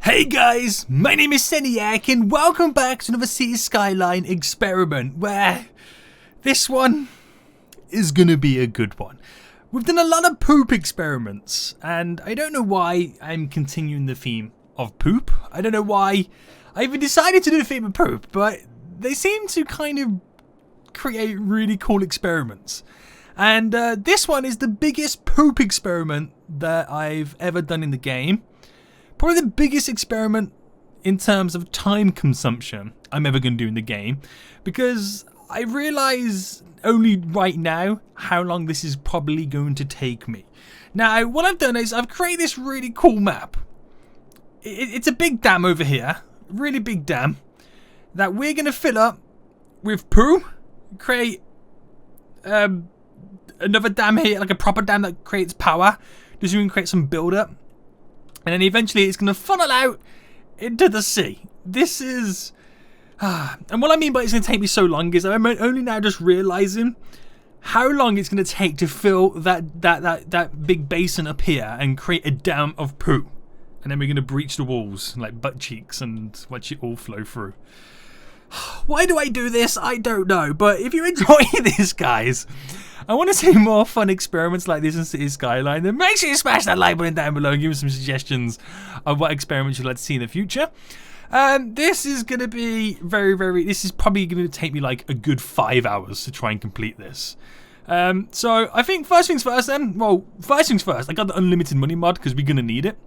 Hey guys, my name is Seniac and welcome back to another City Skyline experiment where this one is gonna be a good one. We've done a lot of poop experiments and I don't know why I'm continuing the theme of poop. I don't know why I even decided to do the theme of poop, but they seem to kind of create really cool experiments. And this one is the biggest poop experiment that I've ever done in the game. Probably the biggest experiment in terms of time consumption I'm ever going to do in the game, because I realise only right now how long this is probably going to take me. Now, what I've done is I've created this really cool map. It's a big dam over here, really big dam, that we're going to fill up with poo, create another dam here, like a proper dam that creates power, just so we can create some build-up. And then eventually it's going to funnel out into the sea. This is... and what I mean by it's going to take me so long is I'm only now just realising how long it's going to take to fill that big basin up here and create a dam of poo. And then we're going to breach the walls like butt cheeks and watch it all flow through. Why do I do this? I don't know. But if you enjoy this, guys, I want to see more fun experiments like this in City Skyline. Then make sure you smash that like button down below and give me some suggestions of what experiments you'd like to see in the future. This is going to be this is probably going to take me like a good 5 hours to try and complete this. So I think first things first then. Well, first things first. I got the unlimited money mod because we're going to need it.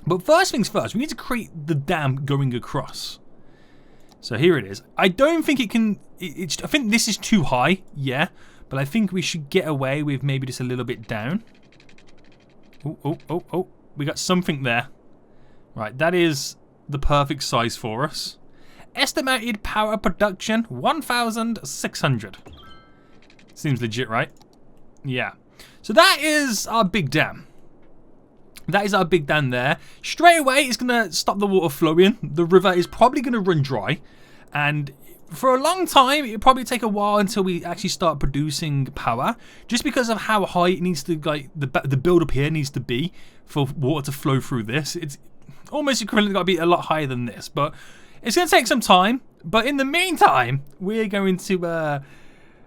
But first things first, we need to create the dam going across. So here it is. I don't think it can... I think this is too high, yeah. But I think we should get away with maybe just a little bit down. Oh. We got something there. Right, that is the perfect size for us. Estimated power production, 1,600. Seems legit, right? Yeah. So that is our big dam. That is our big dam there. Straight away, it's going to stop the water flowing. The river is probably going to run dry. And for a long time, it'll probably take a while until we actually start producing power. Just because of how high it needs to, like, the build-up here needs to be for water to flow through this. It's almost equivalent, got to be a lot higher than this. But it's going to take some time. But in the meantime, we're going to...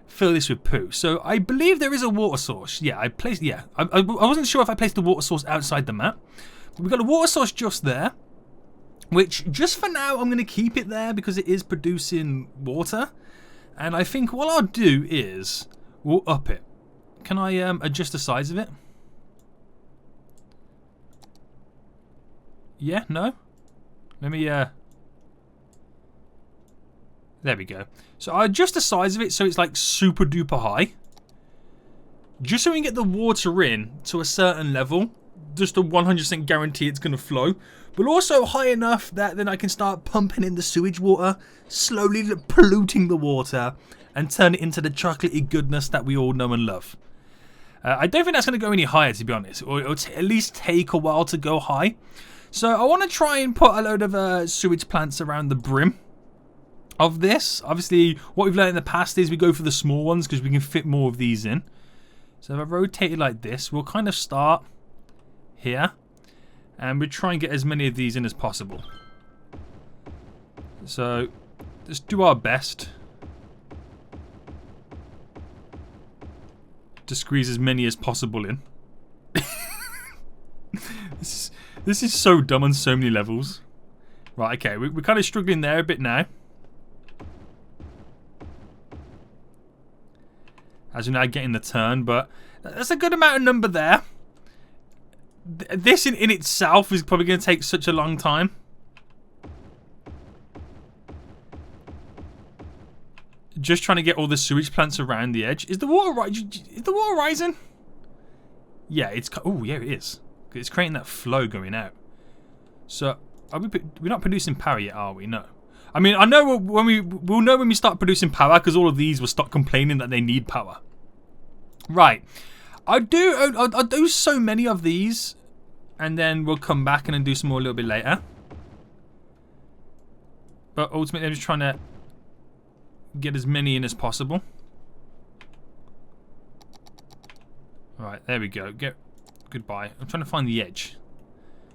fill this with poo. So I believe there is a water source. Yeah, I wasn't sure if I placed the water source outside the map. But we've got a water source just there, which just for now I'm going to keep it there because it is producing water. And I think what I'll do is we'll up it. Can I adjust the size of it? Yeah, no? Let me there we go. So I adjust the size of it so it's like super duper high. Just so we can get the water in to a certain level. Just to 100% guarantee it's going to flow. But also high enough that then I can start pumping in the sewage water. Slowly polluting the water. And turn it into the chocolatey goodness that we all know and love. I don't think that's going to go any higher, to be honest. Or it'll at least take a while to go high. So I want to try and put a load of sewage plants around the brim of this. Obviously, what we've learned in the past is we go for the small ones because we can fit more of these in. So if I rotate it like this, we'll kind of start here. And we'll try and get as many of these in as possible. So, just do our best to squeeze as many as possible in. This is so dumb on so many levels. Right, okay, we're kind of struggling there a bit now. As we're now getting the turn, but that's a good amount of number there. This in itself is probably going to take such a long time. Just trying to get all the sewage plants around the edge. Is the water rising? Yeah, it's... Oh, yeah, it is. It's creating that flow going out. So, we're not producing power yet, are we? No. I mean, I know we'll know when we start producing power because all of these will stop complaining that they need power. Right. I'll do so many of these and then we'll come back and then do some more a little bit later. But ultimately, I'm just trying to get as many in as possible. Right, there we go. Goodbye. I'm trying to find the edge.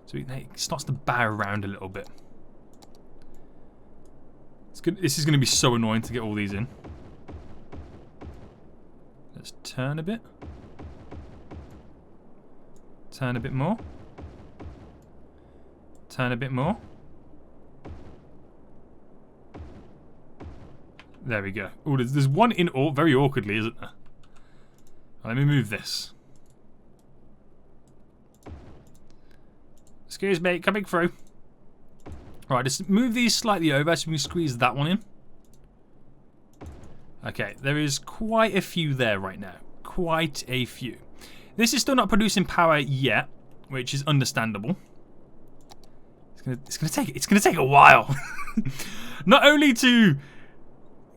So it starts to bow around a little bit. It's good. This is going to be so annoying to get all these in. Let's turn a bit. Turn a bit more. Turn a bit more. There we go. Oh, there's one in very awkwardly, isn't there? Let me move this. Excuse me, coming through. Alright, just move these slightly over so we can squeeze that one in. Okay, there is quite a few there right now. Quite a few. This is still not producing power yet, which is understandable. It's gonna take a while. Not only to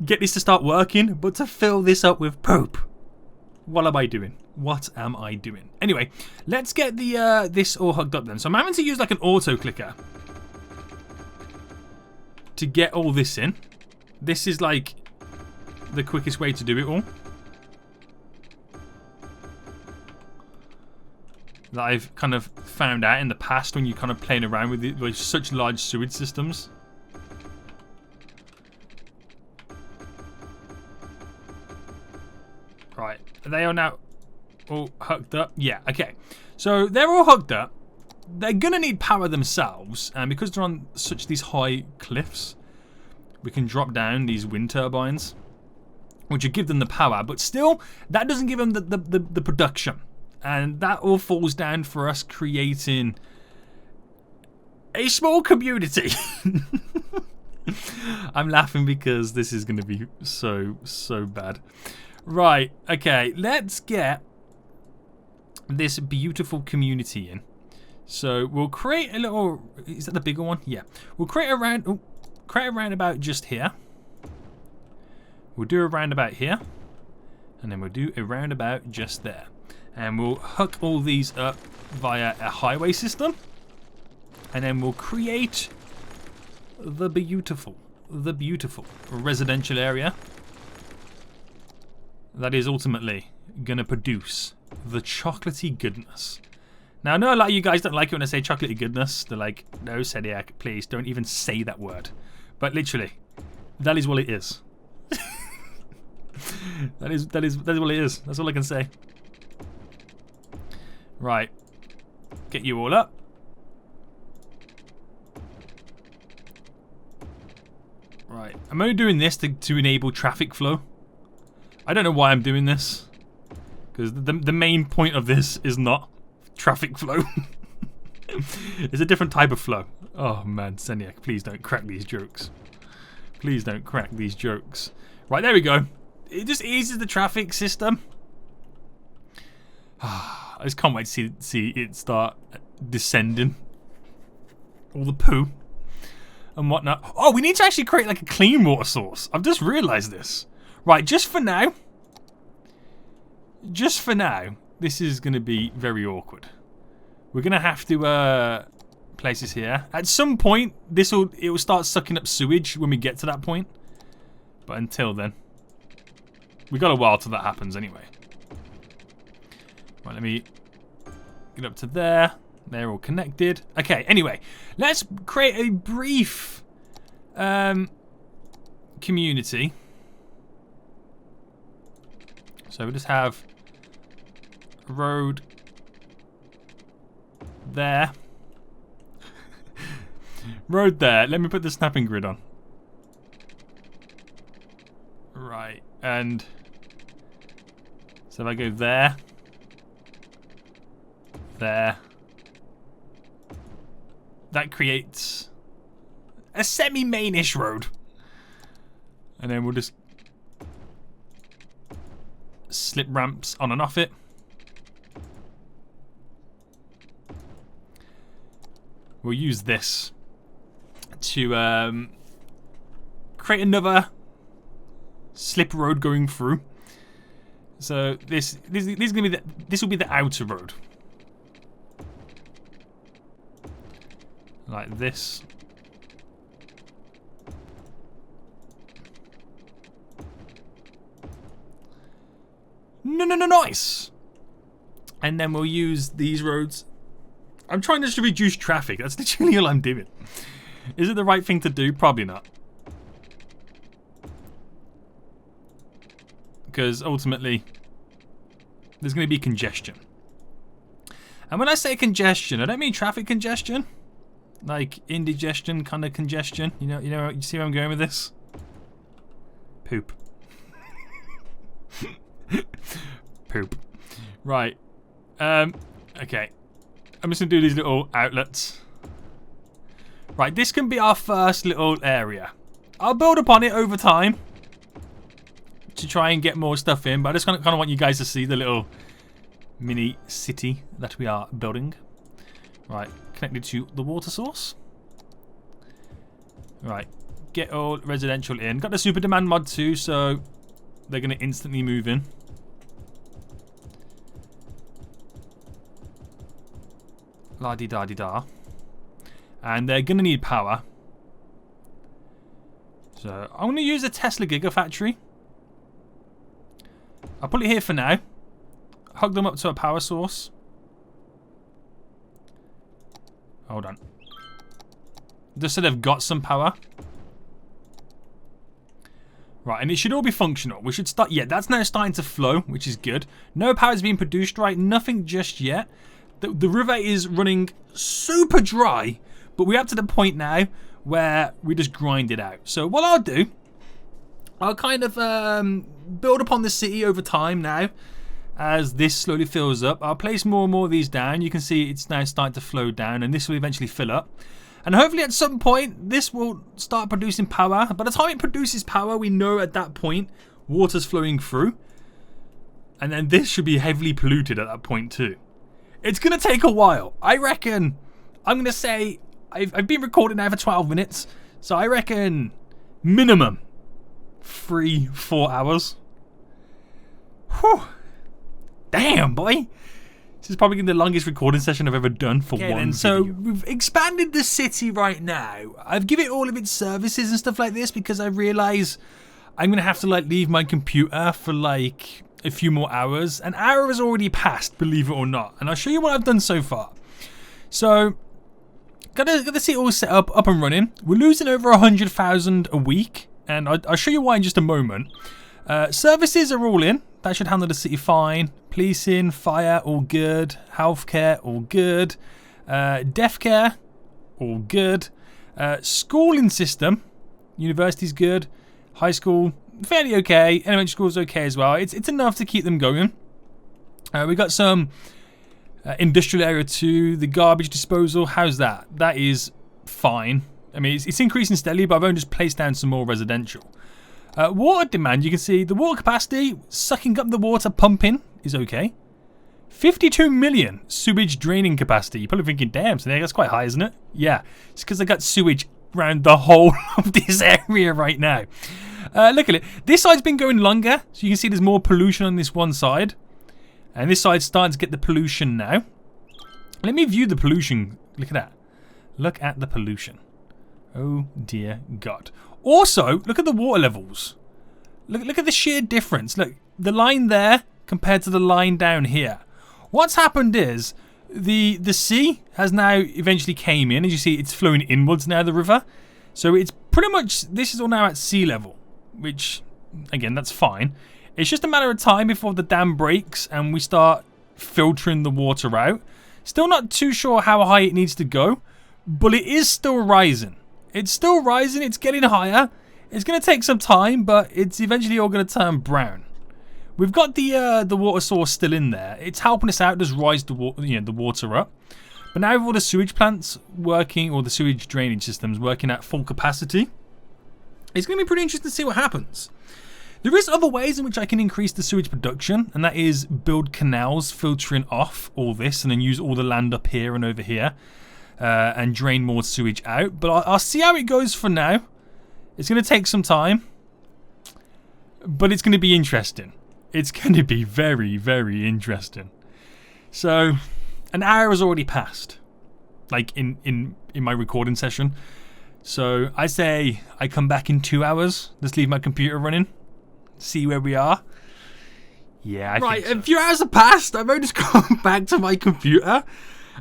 get this to start working, but to fill this up with poop. What am I doing? What am I doing? Anyway, let's get the this all hooked up then. So I'm having to use like an auto clicker to get all this in. This is like the quickest way to do it all. That I've kind of found out in the past when you're kind of playing around with such large sewage systems. Right, they are now all hooked up. Yeah, okay. So they're all hooked up. They're gonna need power themselves, and because they're on these high cliffs, we can drop down these wind turbines, which would give them the power. But still, that doesn't give them the production. And that all falls down for us creating a small community. I'm laughing because this is going to be so bad. Right, okay, let's get this beautiful community in. So we'll create a little, is that the bigger one? Yeah. We'll create a roundabout just here. We'll do a roundabout here. And then we'll do a roundabout just there. And we'll hook all these up via a highway system. And then we'll create the beautiful residential area that is ultimately going to produce the chocolatey goodness. Now, I know a lot of you guys don't like it when I say chocolatey goodness. They're like, no, Seniac, please don't even say that word. But literally, that is what it is. that is what it is. That's all I can say. Right, get you all up. Right, I'm only doing this to enable traffic flow. I don't know why I'm doing this, because the main point of this is not traffic flow. It's a different type of flow. Oh man, Seniac, please don't crack these jokes. Please don't crack these jokes. Right, there we go. It just eases the traffic system. I just can't wait to see it start descending. All the poo and whatnot. Oh, we need to actually create like a clean water source. I've just realised this. Right, just for now, this is going to be very awkward. We're going to have to place this here. At some point, it will start sucking up sewage when we get to that point. But until then, we got a while till that happens anyway. Right, let me get up to there. They're all connected. Okay, anyway, let's create a brief community. So we'll just have a road there. Road there. Let me put the snapping grid on. Right, and so if I go there, there, that creates a semi-mainish road. And then we'll just slip ramps on and off it. We'll use this to create another slip road going through. So this is gonna be this will be the outer road. Like this. No, nice. And then we'll use these roads I'm trying to reduce traffic. That's literally all I'm doing. Is it the right thing to do? Probably not. Because ultimately, there's going to be congestion. And when I say congestion, I don't mean traffic congestion. Like indigestion kind of congestion. You see where I'm going with this? Poop. Poop. Right. Okay. I'm just going to do these little outlets. Right, this can be our first little area. I'll build upon it over time to try and get more stuff in, but I just kind of want you guys to see the little mini city that we are building. Right, connected to the water source. Right, get all residential in. Got the super demand mod too, so they're going to instantly move in. La-di-da-di-da. And they're going to need power. So I'm going to use a Tesla Gigafactory. I'll put it here for now. Hook them up to a power source. Hold on. Just so they've got some power. Right, and it should all be functional. We should start... Yeah, that's now starting to flow, which is good. No power is being produced, right? Nothing just yet. The river is running super dry, but we're up to the point now where we just grind it out. So what I'll do, I'll kind of build upon the city over time now as this slowly fills up. I'll place more and more of these down. You can see it's now starting to flow down, and this will eventually fill up. And hopefully at some point, this will start producing power. By the time it produces power, we know at that point water's flowing through. And then this should be heavily polluted at that point too. It's going to take a while. I reckon, I'm going to say, I've been recording now for 12 minutes. So I reckon minimum 3-4 hours. Whew. Damn, boy. This is probably the longest recording session I've ever done for one video. So we've expanded the city right now. I've given it all of its services and stuff like this because I realise I'm going to have to like leave my computer for like a few more hours. An hour has already passed, believe it or not. And I'll show you what I've done so far. So, got to see it all set up and running. We're losing over 100,000 a week. And I'll show you why in just a moment. Services are all in. That should handle the city fine. Policing, fire, all good. Healthcare, all good. Deaf care, all good. Schooling system, university's good. High school, fairly okay. Elementary school's okay as well. It's enough to keep them going. We got some industrial area too. The garbage disposal, how's that? That is fine. I mean, it's increasing steadily, but I've only just placed down some more residential. Water demand, you can see the water capacity, sucking up the water, pumping, is okay. 52 million sewage draining capacity. You're probably thinking, damn, so that's quite high, isn't it? Yeah, it's because I got sewage around the whole of this area right now. Look at it. This side's been going longer, so you can see there's more pollution on this one side. And this side's starting to get the pollution now. Let me view the pollution. Look at that. Look at the pollution. Oh, dear God. Also, look at the water levels. Look at the sheer difference. Look, the line there compared to the line down here. What's happened is the sea has now eventually came in. As you see, it's flowing inwards now, the river. So it's pretty much, this is all now at sea level, which, again, that's fine. It's just a matter of time before the dam breaks and we start filtering the water out. Still not too sure how high it needs to go, but it is still rising. It's still rising, it's getting higher. It's going to take some time, but it's eventually all going to turn brown. We've got the water source still in there. It's helping us out, just rise the water up. But now with all the sewage plants working, or the sewage drainage systems working at full capacity, it's going to be pretty interesting to see what happens. There is other ways in which I can increase the sewage production, and that is build canals filtering off all this, and then use all the land up here and over here. And drain more sewage out. But I'll see how it goes for now. It's going to take some time. But it's going to be interesting. It's going to be very, very interesting. So, an hour has already passed. Like, in my recording session. So, I say I come back in 2 hours. Just leave my computer running. See where we are. Yeah, I think so. A few hours have passed. I've only just gone back to my computer.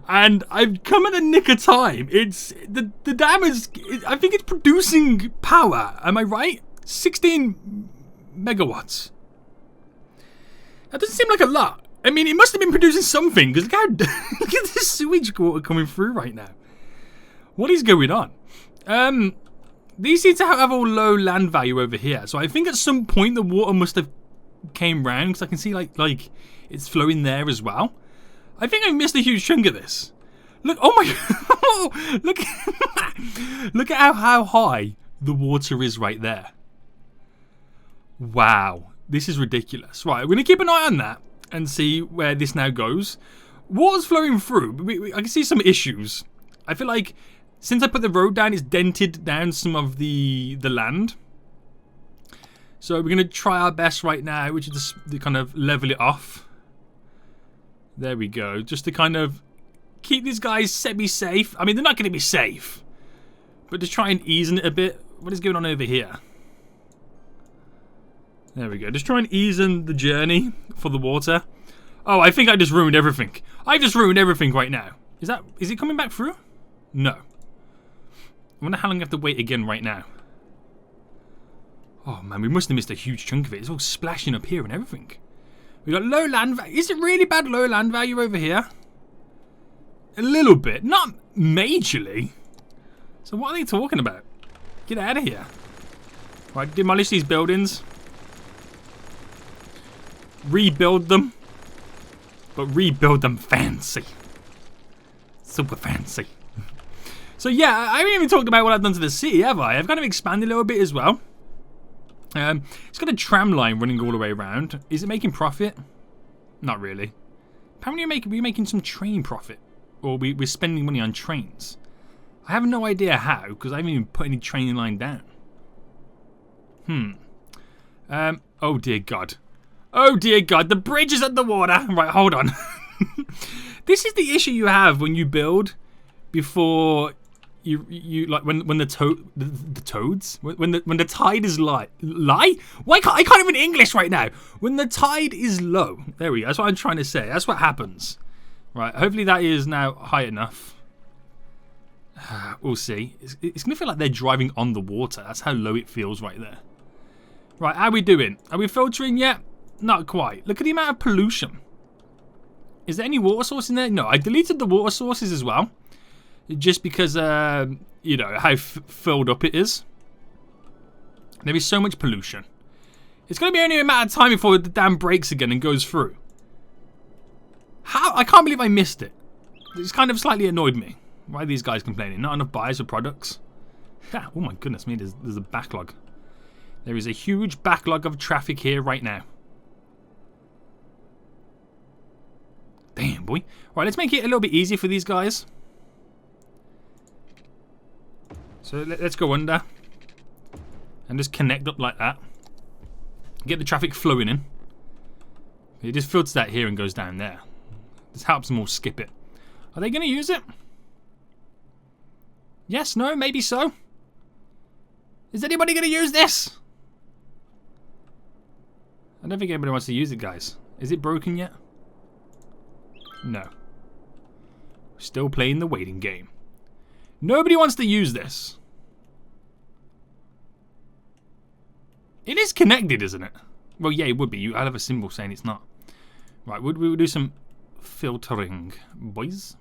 And I've come at a nick of time. It's the dam is, I think it's producing power. Am I right? 16 megawatts. That doesn't seem like a lot. I mean, it must have been producing something, because look at this sewage water coming through right now. What is going on? These seem to have all low land value over here. So I think at some point the water must have came round, because I can see like it's flowing there as well. I think I missed a huge chunk of this. Look, oh my god. Look at how high the water is right there. Wow. This is ridiculous. Right, we're going to keep an eye on that and see where this now goes. Water's flowing through. I can see some issues. I feel like since I put the road down, it's dented down some of the land. So we're going to try our best right now, which is to kind of level it off. There we go. Just to kind of keep these guys semi-safe. I mean, they're not going to be safe. But to try and ease it a bit. What is going on over here? There we go. Just try and ease the journey for the water. Oh, I think I just ruined everything. I just ruined everything right now. Is it coming back through? No. I wonder how long I have to wait again right now. Oh man, we must have missed a huge chunk of it. It's all splashing up here and everything. We got low land value. Is it really bad low land value over here? A little bit. Not majorly. So what are they talking about? Get out of here. Right, demolish these buildings. Rebuild them. But rebuild them fancy. Super fancy. So yeah, I haven't even talked about what I've done to the city, have I? I've kind of expanded a little bit as well. It's got a tram line running all the way around. Is it making profit? Not really. Apparently we're making some train profit. Or we're spending money on trains. I have no idea how, because I haven't even put any train line down. Oh dear God. Oh dear God, the bridge is underwater. Right, hold on. This is the issue you have when you build before you like when the toads when the tide is Why I can't even English right now. When the tide is low. There we go. That's what I'm trying to say. That's what happens. Right, hopefully that is now high enough. We'll see. It's gonna feel like they're driving on the water. That's how low it feels right there. Right, how are we doing? Are we filtering yet? Not quite. Look at the amount of pollution. Is there any water source in there? No, I deleted the water sources as well. Just because, you know, how filled up it is. There is so much pollution. It's going to be only a matter of time before the dam breaks again and goes through. How? I can't believe I missed it. It's kind of slightly annoyed me. Why are these guys complaining? Not enough buyers for products? Oh my goodness me, there's a backlog. There is a huge backlog of traffic here right now. Damn, boy. Right, let's make it a little bit easier for these guys. So let's go under. And just connect up like that. Get the traffic flowing in. It just filters that here and goes down there. This helps them all skip it. Are they going to use it? Yes, no, maybe so. Is anybody going to use this? I don't think anybody wants to use it, guys. Is it broken yet? No. Still playing the waiting game. Nobody wants to use this. It is connected, isn't it? Well, yeah, it would be. I'll have a symbol saying it's not. Right, we'll do some filtering, boys.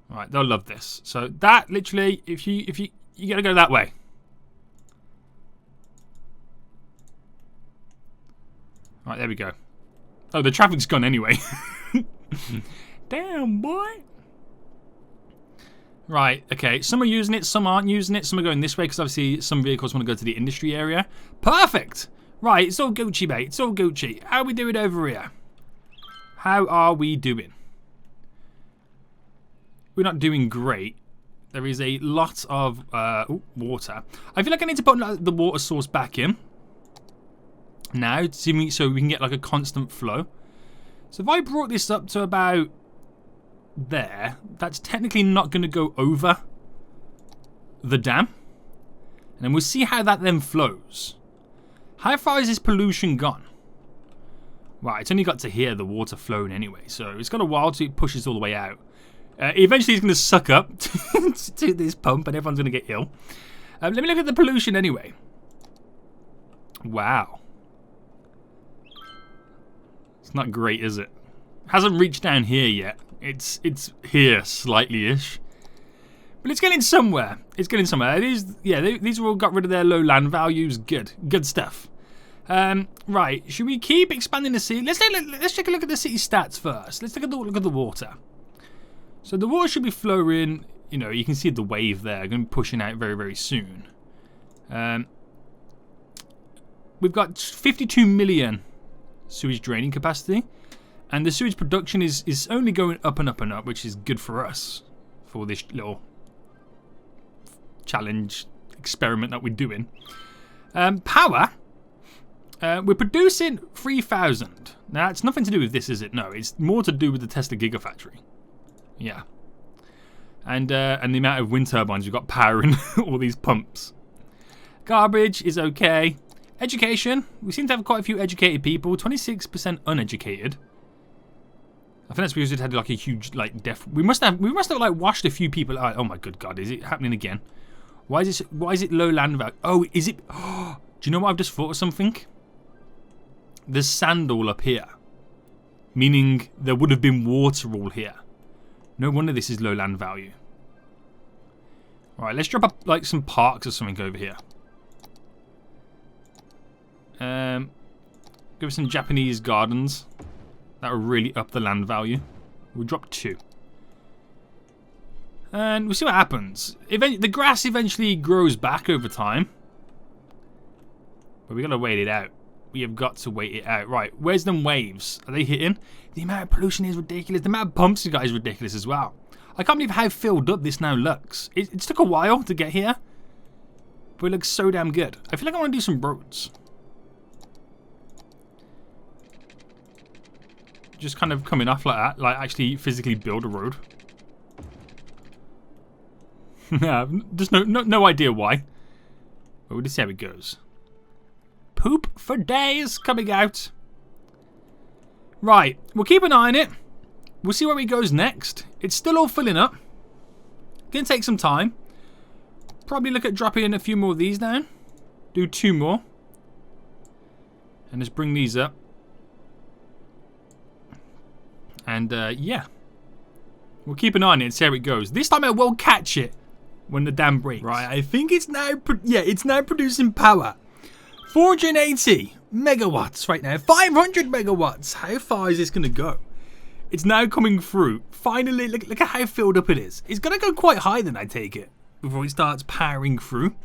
Right, they'll love this. So that literally, if you gotta go that way. Right, there we go. Oh, the traffic's gone anyway. Damn, boy. Right, okay. Some are using it, some aren't using it. Some are going this way because obviously some vehicles want to go to the industry area. Perfect. Right, it's all Gucci, mate. It's all Gucci. How are we doing over here? How are we doing? We're not doing great. There is a lot of water. I feel like I need to put the water source back in. Now, so we can get like a constant flow. So if I brought this up to about there, that's technically not going to go over the dam. And then we'll see how that then flows. How far is this pollution gone? Right, it's only got to here, the water flowing anyway. So it's got a while till it pushes all the way out. Eventually, he's going to suck up to this pump, and everyone's going to get ill. Let me look at the pollution anyway. Wow. It's not great, is it? Hasn't reached down here yet. It's here slightly-ish. But it's getting somewhere. It's getting somewhere. These all got rid of their low land values. Good stuff. Right, should we keep expanding the city? Let's take a look at the city stats first. Let's take a look at the water. So the water should be flowing. You know, you can see the wave there. Going to be pushing out very, very soon. We've got 52 million sewage draining capacity. And the sewage production is only going up and up and up, which is good for us. For this little challenge experiment that we're doing. Power. We're producing 3,000. Now, it's nothing to do with this, is it? No, it's more to do with the Tesla Gigafactory. Yeah. And the amount of wind turbines we've got powering all these pumps. Garbage is okay. Education. We seem to have quite a few educated people. 26% uneducated. I think that's because it had like a huge like death. We must have like washed a few people out. Oh my good God, is it happening again? Why is it low land value? Oh, is it? Oh, do you know what I've just thought of something? There's sand all up here, meaning there would have been water all here. No wonder this is low land value. All right, let's drop up like some parks or something over here. Give us some Japanese gardens. That will really up the land value. We'll drop 2. And we'll see what happens. The grass eventually grows back over time. But we got to wait it out. We have got to wait it out. Right, where's them waves? Are they hitting? The amount of pollution is ridiculous. The amount of pumps you got is ridiculous as well. I can't believe how filled up this now looks. It took a while to get here. But it looks so damn good. I feel like I want to do some roads. Just kind of coming off like that. Like actually physically build a road. Just no idea why. But we'll just see how it goes. Poop for days coming out. Right, we'll keep an eye on it. We'll see where it goes next. It's still all filling up. Gonna take some time. Probably look at dropping in a few more of these down. Do 2 more. And just bring these up. And yeah. We'll keep an eye on it and see how it goes. This time I will catch it when the dam breaks. Right, I think it's now it's now producing power. 480 megawatts right now. 500 megawatts. How far is this going to go? It's now coming through. Finally, look at how filled up it is. It's going to go quite high then, I take it, before it starts powering through.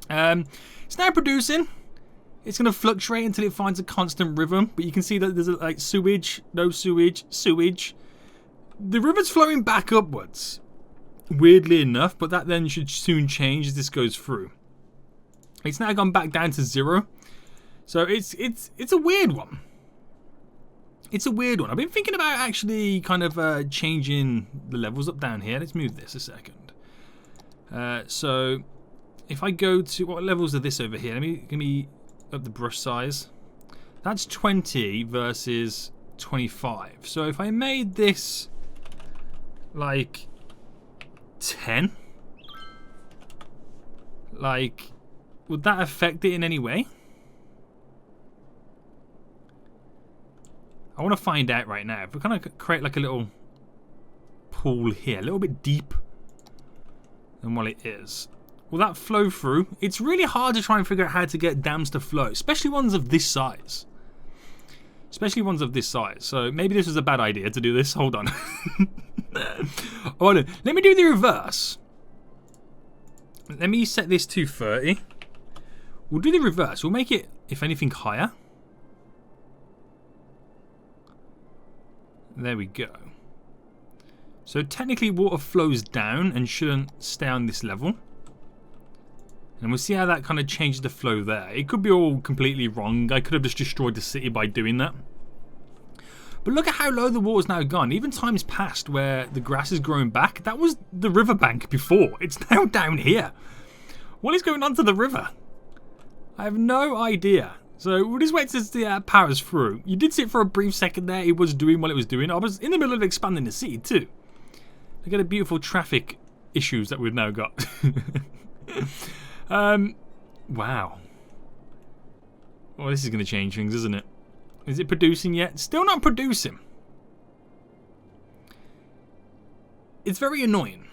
It's now producing. It's going to fluctuate until it finds a constant rhythm. But you can see that there's like sewage, no sewage, sewage. The river's flowing back upwards. Weirdly enough, but that then should soon change as this goes through. It's now gone back down to 0. So it's a weird one. It's a weird one. I've been thinking about actually kind of changing the levels up down here. Let's move this a second. So if I go to what levels are this over here? Let me up the brush size. That's 20 versus 25. So if I made this like 10, like, would that affect it in any way? I want to find out right now. If we kind of create like a little pool here, a little bit deep than what it is, will that flow through? It's really hard to try and figure out how to get dams to flow, especially ones of this size. So maybe this was a bad idea to do this. Hold on. Hold on. Let me do the reverse. Let me set this to 30. We'll do the reverse. We'll make it, if anything, higher. There we go. So technically water flows down and shouldn't stay on this level. And we'll see how that kind of changes the flow there. It could be all completely wrong. I could have just destroyed the city by doing that. But look at how low the water's now gone. Even times past where the grass is growing back. That was the riverbank before. It's now down here. What is going on to the river? I have no idea. So we'll just wait to see how it powers through. You did see it for a brief second there. It was doing what it was doing. I was in the middle of expanding the city too. Look at the beautiful traffic issues that we've now got. Wow. Well, this is going to change things, isn't it? Is it producing yet? Still not producing. It's very annoying.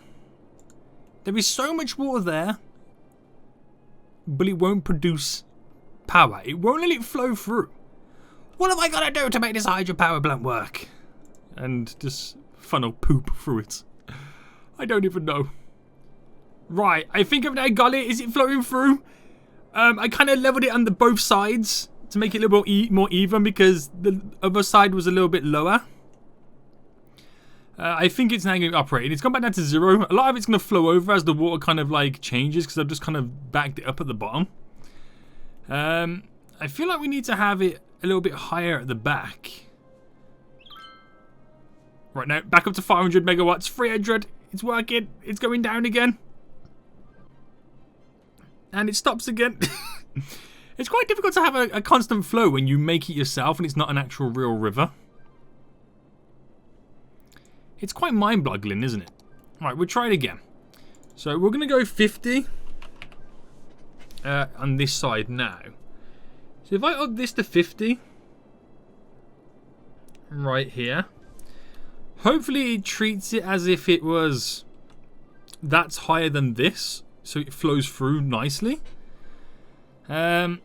There is so much water there, but it won't produce power. It won't let it flow through. What am I going to do to make this hydropower plant work? And just funnel poop through it. I don't even know. Right, I think I've now got it. Is it flowing through? I kind of leveled it on both sides to make it a little bit more even because the other side was a little bit lower. I think it's now going to operate. It's gone back down to 0. A lot of it's going to flow over as the water kind of like changes because I've just kind of backed it up at the bottom. I feel like we need to have it a little bit higher at the back. Right now, back up to 500 megawatts, 300. It's working. It's going down again. And it stops again. It's quite difficult to have a constant flow when you make it yourself and it's not an actual real river. It's quite mind-boggling, isn't it? Right, we'll try it again. So we're going to go 50 on this side now. So if I up this to 50, right here, hopefully it treats it as if it was that's higher than this, so it flows through nicely. We're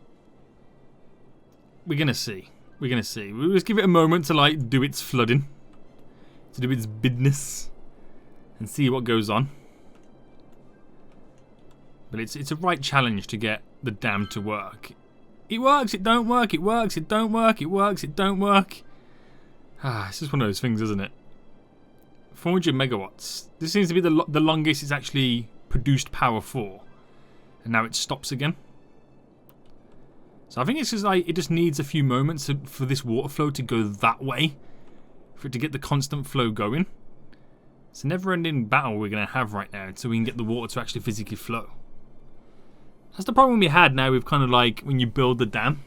gonna see. We're gonna see. We'll just give it a moment to like do its flooding, to do its business, and see what goes on. But it's a right challenge to get the dam to work. It works, it don't work, it works, it don't work, it works, it don't work. It's just one of those things, isn't it? 400 megawatts. This seems to be the longest it's actually produced power for. And now it stops again. So I think it's just like, it just needs a few moments for this water flow to go that way. For it to get the constant flow going. It's a never-ending battle we're going to have right now until we can get the water to actually physically flow. That's the problem we had now with kind of like when you build the dam.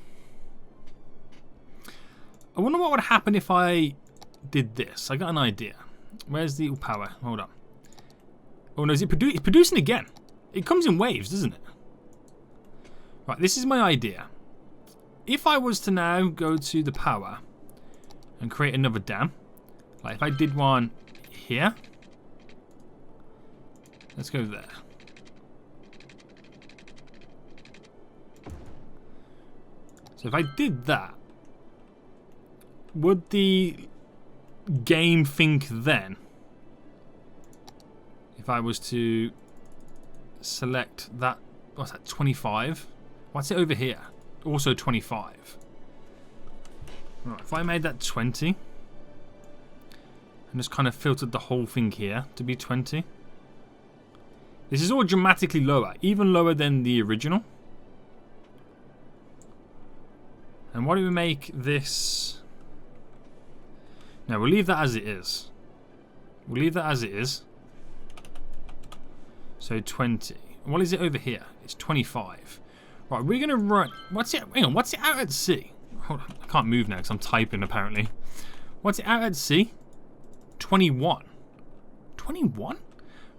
I wonder what would happen if I did this. I got an idea. Where's the power? Hold on. Oh no, it's producing again. It comes in waves, doesn't it? Right, this is my idea. If I was to now go to the power and create another dam, like if I did one here, let's go there. So if I did that, would the game think then, if I was to select that, what's that, 25? What's it over here? Also 25. Right, if I made that 20, and just kind of filtered the whole thing here to be 20. This is all dramatically lower, even lower than the original. And why do we make this? No, we'll leave that as it is. We'll leave that as it is. So 20. What is it over here? It's 25. Right, we're going to run. What's it? Hang on, what's it out at sea? Hold on, I can't move now because I'm typing apparently. What's it out at sea? 21. 21?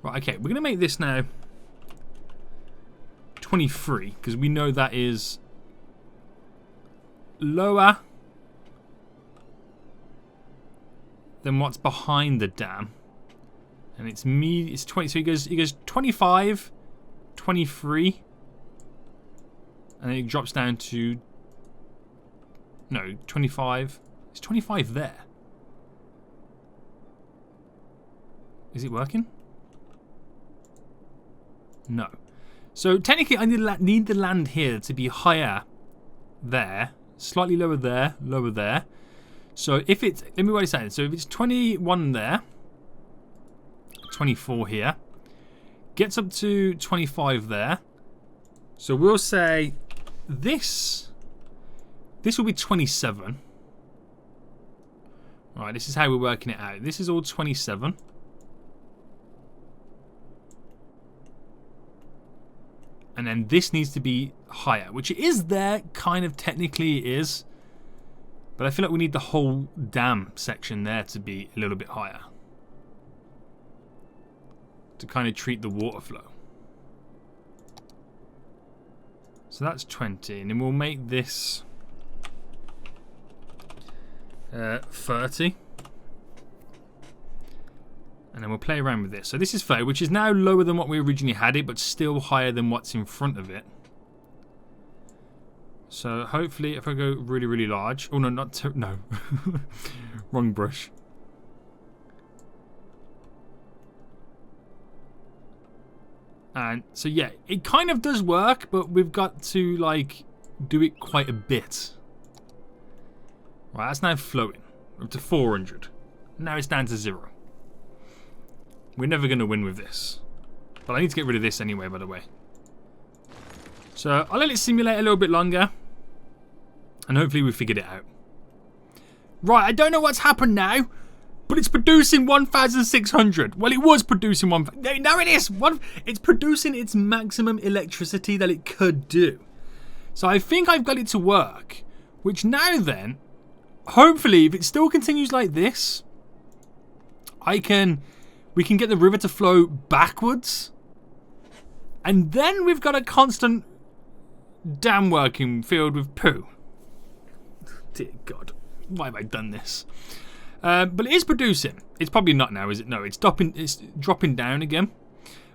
Right, okay, we're going to make this now 23 because we know that is lower than what's behind the dam, and it's 20. So he goes 25, 23, and then it drops down to 25. It's 25 there. Is it working? No. So technically, I need the land here to be higher there. Slightly lower there, lower there. So if it's, let me write this out. So if it's 21 there, 24 here, gets up to 25 there. So we'll say this will be 27. Right, this is how we're working it out. This is all 27. And then this needs to be higher, which it is there, kind of technically it is. But I feel like we need the whole dam section there to be a little bit higher. to kind of treat the water flow. So that's 20, and then we'll make this 30. And then we'll play around with this. So this is 30, which is now lower than what we originally had it, but still higher than what's in front of it. So hopefully if I go really, really large... Oh, no, not... No. Wrong brush. And so, yeah, it kind of does work, but we've got to, like, do it quite a bit. Right, that's now flowing. Up to 400. Now it's down to 0. We're never going to win with this. But I need to get rid of this anyway, by the way. So I'll let it simulate a little bit longer. And hopefully we figured it out. Right, I don't know what's happened now. But it's producing 1,600. Well, it was producing 1,000. Now it is. It's producing its maximum electricity that it could do. So I think I've got it to work. Which now then, hopefully, if it still continues like this, we can get the river to flow backwards. And then we've got a constant dam working filled with poo. Dear God, why have I done this? But it is producing. It's probably not now, is it? No, it's dropping down again.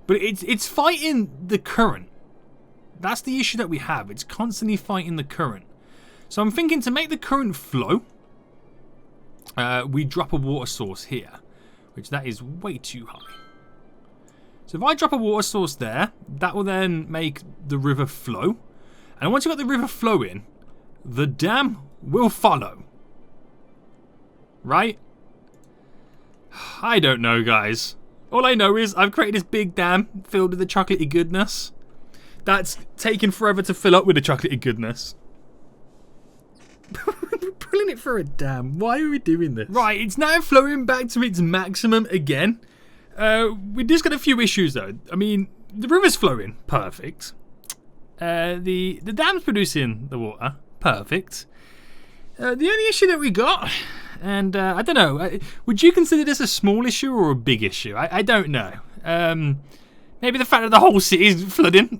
But it's fighting the current. That's the issue that we have. It's constantly fighting the current. So I'm thinking to make the current flow, we drop a water source here, which that is way too high. So if I drop a water source there, that will then make the river flow. And once you've got the river flowing, the dam will follow. Right? I don't know, guys. All I know is I've created this big dam filled with the chocolatey goodness. That's taken forever to fill up with the chocolatey goodness. We're pulling it for a dam. Why are we doing this? Right, it's now flowing back to its maximum again. We just got a few issues though. I mean, the river's flowing. Perfect. The dam's producing the water. Perfect. The only issue that we got... And I don't know, would you consider this a small issue or a big issue? I don't know. Maybe the fact that the whole city is flooding.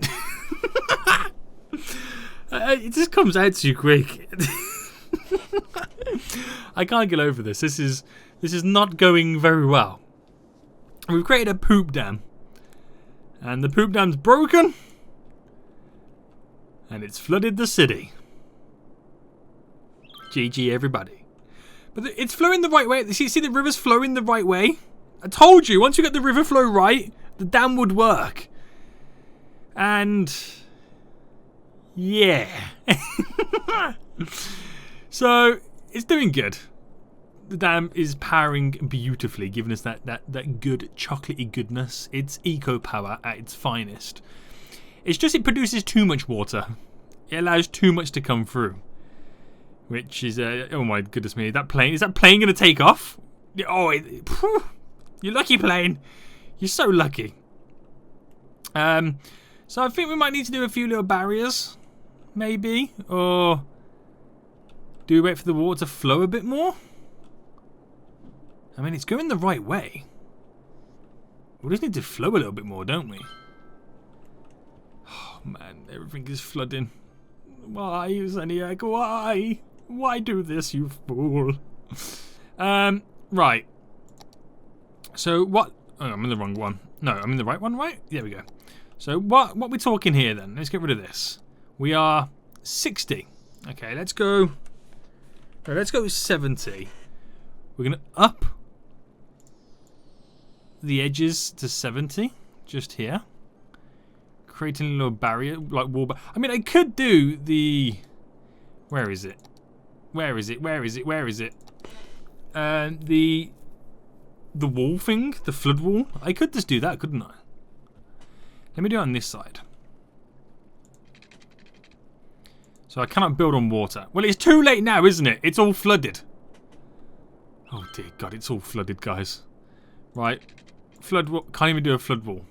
It just comes out too quick. I can't get over this. This is not going very well. We've created a poop dam. And the poop dam's broken. And it's flooded the city. GG everybody. But it's flowing the right way. See the river's flowing the right way? I told you, once you get the river flow right, the dam would work. And... yeah. So, it's doing good. The dam is powering beautifully, giving us that good chocolatey goodness. It's eco power at its finest. It's just it produces too much water. It allows too much to come through. Which is, oh my goodness me, is that plane going to take off? Oh, you're lucky, plane. You're so lucky. So I think we might need to do a few little barriers, maybe. Or do we wait for the water to flow a bit more? I mean, it's going the right way. We just need to flow a little bit more, don't we? Oh man, everything is flooding. Why, Zeniac? Why? Why do this, you fool? Right. So what? Oh, I'm in the wrong one. No, I'm in the right one, right? There we go. So what we're talking here then? Let's get rid of this. We are 60. Okay, let's go. No, let's go 70. We're gonna up the edges to 70, just here. Creating a little barrier, like wall. I mean, I could do the. Where is it? Where is it? Where is it? Where is it? The wall thing, the flood wall. I could just do that, couldn't I? Let me do it on this side. So I cannot build on water. Well, it's too late now, isn't it? It's all flooded. Oh dear God, it's all flooded, guys. Right, flood wall. Can't even do a flood wall.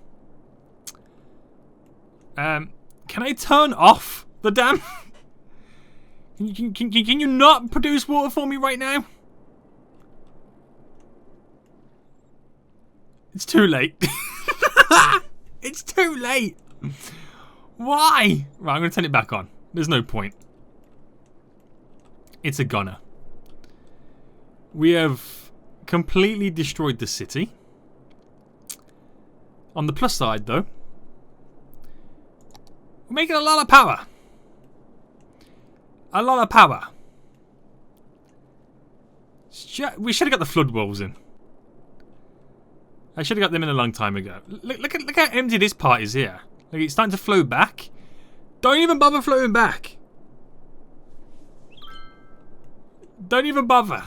Can I turn off the dam? Can you not produce water for me right now? It's too late. It's too late. Why? Right, I'm going to turn it back on. There's no point. It's a goner. We have completely destroyed the city. On the plus side, though, we're making a lot of power. A lot of power. We should have got the flood walls in. I should have got them in a long time ago. Look how empty this part is here. Like, it's starting to flow back. Don't even bother floating back. Don't even bother.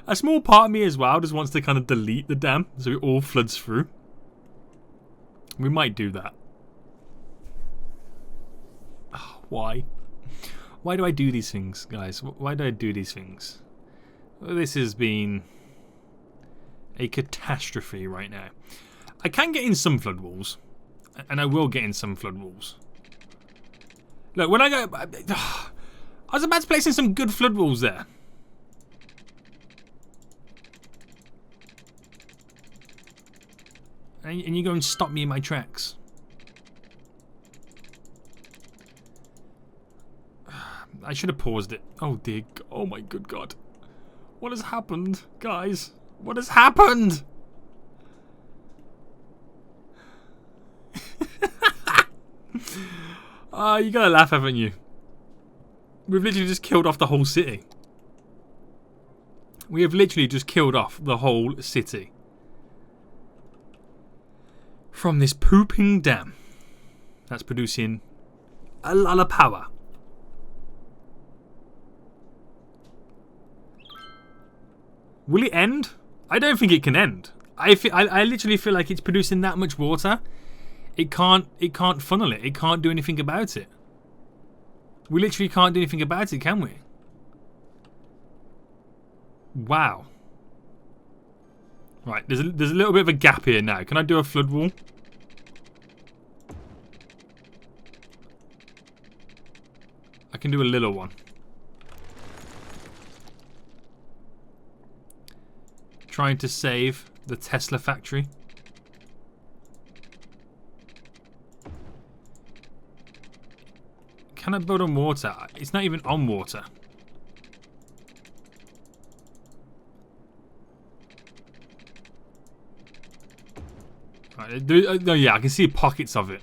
A small part of me as well just wants to kind of delete the dam so it all floods through. We might do that. Oh, why? Why do I do these things, guys? Why do I do these things? Well, this has been a catastrophe right now. I can get in some flood walls, and I will get in some flood walls. Look, when I go... I was about to place in some good flood walls there. And you go and stop me in my tracks. I should have paused it. Oh dear. Oh my good God. What has happened, guys? What has happened? You gotta laugh, haven't you? We've literally just killed off the whole city. We have literally just killed off the whole city. From this pooping dam that's producing a lot of power. Will it end? I don't think it can end. I literally feel like it's producing that much water. It can't funnel it. It can't do anything about it. We literally can't do anything about it, can we? Wow. Right, there's a little bit of a gap here now. Can I do a flood wall? I can do a little one. Trying to save the Tesla factory. Can I build on water? It's not even on water. Right, no, yeah, I can see pockets of it.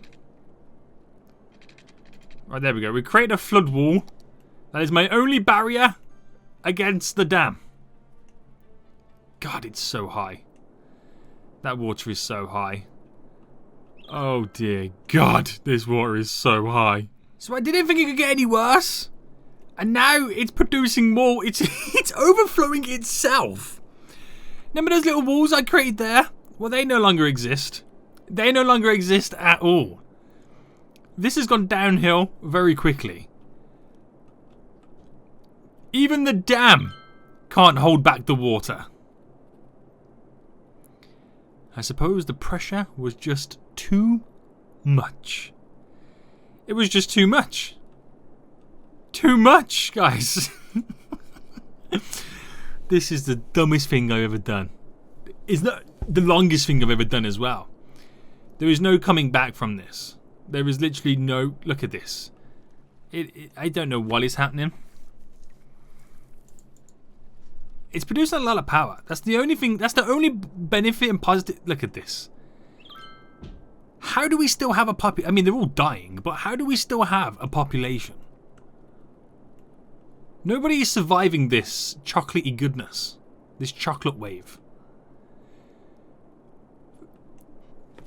Right, there we go. We create a flood wall. That is my only barrier against the dam. God, it's so high. That water is so high. Oh dear God, this water is so high. So I didn't think it could get any worse. And now it's producing more. It's overflowing itself. Remember those little walls I created there? Well, they no longer exist. They no longer exist at all. This has gone downhill very quickly. Even the dam can't hold back the water. I suppose the pressure was just too much. It was just too much. Too much, guys. This is the dumbest thing I've ever done. It's not the longest thing I've ever done as well. There is no coming back from this. There is literally no... Look at this. I don't know what is happening. It's producing a lot of power. That's the only thing. That's the only benefit and positive. Look at this. How do we still have a population? I mean, they're all dying, but how do we still have a population? Nobody is surviving this chocolatey goodness. This chocolate wave.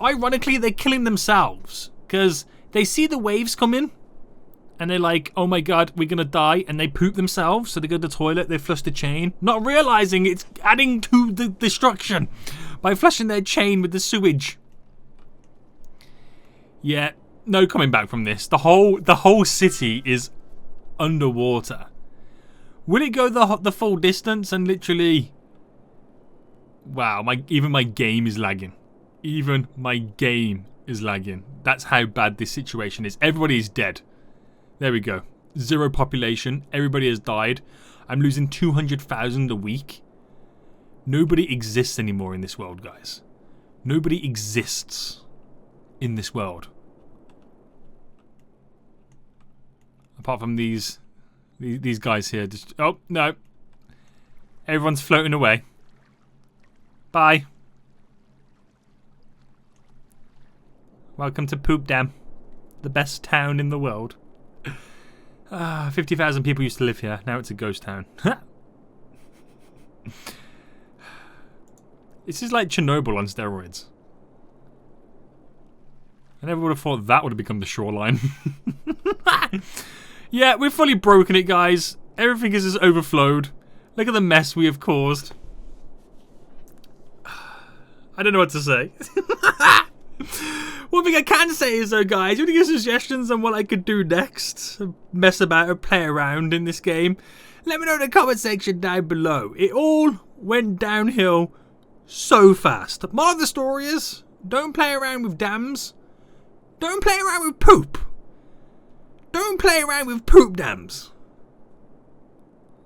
Ironically, they're killing themselves because they see the waves come in and they're like, oh my God, we're going to die. And they poop themselves. So they go to the toilet, they flush the chain, not realizing it's adding to the destruction by flushing their chain with the sewage. Yeah, no coming back from this. The whole city is underwater. Will it go the full distance and literally... Wow, even my game is lagging. Even my game is lagging. That's how bad this situation is. Everybody is dead. There we go. Zero population. Everybody has died. I'm losing 200,000 a week. Nobody exists anymore in this world, guys. Nobody exists in this world. Apart from these guys here. Just, oh, no. Everyone's floating away. Bye. Welcome to Poop Dam. The best town in the world. 50,000 people used to live here. Now it's a ghost town. This is like Chernobyl on steroids. I never would have thought that would have become the shoreline. Yeah, we've fully broken it, guys. Everything is just overflowed. Look at the mess we have caused. I don't know what to say. One thing I can say is, though, guys, you want to give suggestions on what I could do next? Mess about or play around in this game? Let me know in the comment section down below. It all went downhill so fast. Moral of the story is, don't play around with dams. Don't play around with poop. Don't play around with poop dams.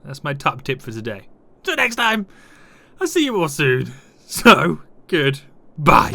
That's my top tip for today. Till next time, I'll see you all soon. So, goodbye.